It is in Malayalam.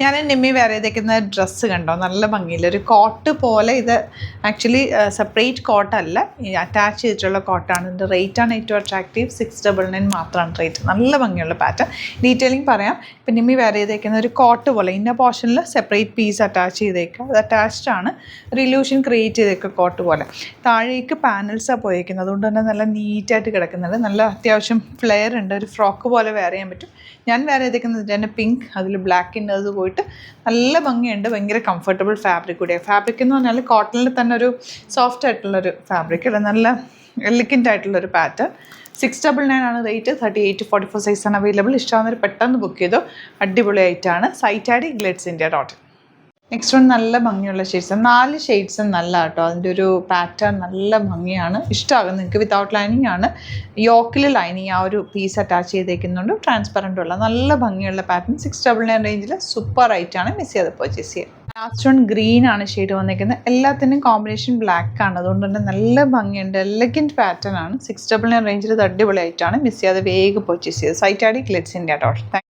ഞാൻ നിമ്മി വേറെ ചെയ്തേക്കുന്ന ഡ്രസ്സ് കണ്ടോ, നല്ല ഭംഗിയില്ല, ഒരു കോട്ട് പോലെ. ഇത് ആക്ച്വലി സെപ്പറേറ്റ് കോട്ടല്ല, അറ്റാച്ച് ചെയ്തിട്ടുള്ള കോട്ടാണ്. ഇതിൻ്റെ റേറ്റാണ് ഏറ്റവും അട്രാക്റ്റീവ്. 699 മാത്രമാണ് റേറ്റ്. നല്ല ഭംഗിയുള്ള പാറ്റേൺ. ഡീറ്റെയിലിംഗ് പറയാം. ഇപ്പം നിമ്മി വേറെ ചെയ്തേക്കുന്ന ഒരു കോട്ട് പോലെ, ഇന്ന പോർഷനിൽ സെപ്പറേറ്റ് പീസ് അറ്റാച്ച് ചെയ്തേക്കുക. അത് അറ്റാച്ച്ഡ് ആണ്, ഒരു ഇല്യൂഷൻ ക്രിയേറ്റ് ചെയ്തേക്കുക കോട്ട് പോലെ. താഴേക്ക് പാനൽസാണ് പോയേക്കുന്നത്, അതുകൊണ്ട് തന്നെ നല്ല നീറ്റായിട്ട് കിടക്കുന്നുണ്ട്. നല്ല അത്യാവശ്യം ഫ്ലെയർ ഉണ്ട്, ഒരു ഫ്രോക്ക് പോലെ വെയർ ചെയ്യാൻ പറ്റും. ഞാൻ വേറെ ചെയ്തേക്കുന്നത് തന്നെ പിങ്ക്, അതിൽ ബ്ലാക്ക് ഇന്നത് പോയിട്ട് നല്ല ഭംഗിയുണ്ട്. ഭയങ്കര കംഫർട്ടബിൾ ഫാബ്രിക് കൂടിയാണ്. ഫാബ്രിക് എന്ന് പറഞ്ഞാൽ കോട്ടണിൽ തന്നെ ഒരു സോഫ്റ്റ് ആയിട്ടുള്ളൊരു ഫാബ്രിക് അല്ല, നല്ല എലിഗൻ്റ് ആയിട്ടുള്ളൊരു പാറ്റേൺ. 699 ആണ് റേറ്റ്. 38 to 44 സൈസാണ് അവൈലബിൾ. ഇഷ്ടമാകുന്നവർ പെട്ടെന്ന് ബുക്ക് ചെയ്തോ. അടിപൊളിയായിട്ടാണ്. Site at glitzindia.in. Next one നല്ല ഭംഗിയുള്ള ഷെയ്ഡ്സ്, 4 ഷെയ്ഡ്സും നല്ല കേട്ടോ. അതിൻ്റെ ഒരു പാറ്റേൺ നല്ല ഭംഗിയാണ്, ഇഷ്ടമാകും നിങ്ങൾക്ക്. വിത്തൗട്ട് ലൈനിങ് ആണ്, യോക്കിൽ ലൈനിങ് ആ ഒരു പീസ് അറ്റാച്ച് ചെയ്തേക്കുന്നുണ്ട്. ട്രാൻസ്പെറൻ്റ് ഉള്ള നല്ല ഭംഗിയുള്ള പാറ്റേൺ. 699 റേഞ്ചിൽ സൂപ്പർ ആയിട്ടാണ്. മിസ് ചെയ്ത് പർച്ചേസ് ചെയ്യുക. ലാസ്റ്റ് വൺ ഗ്രീൻ ആണ് ഷെയ്ഡ് വന്നിരിക്കുന്നത്. എല്ലാത്തിനും കോമ്പിനേഷൻ ബ്ലാക്ക് ആണ്, അതുകൊണ്ട് തന്നെ നല്ല ഭംഗിയുണ്ട്. എലഗൻറ്റ് പാറ്റേൺ ആണ്. 699 റേഞ്ചിൽ ഇത് അടിപൊളിയായിട്ടാണ്. മിസ് ചെയ്യാതെ വേഗം പർച്ചേസ് ചെയ്യുക. Site at glitzindia.in.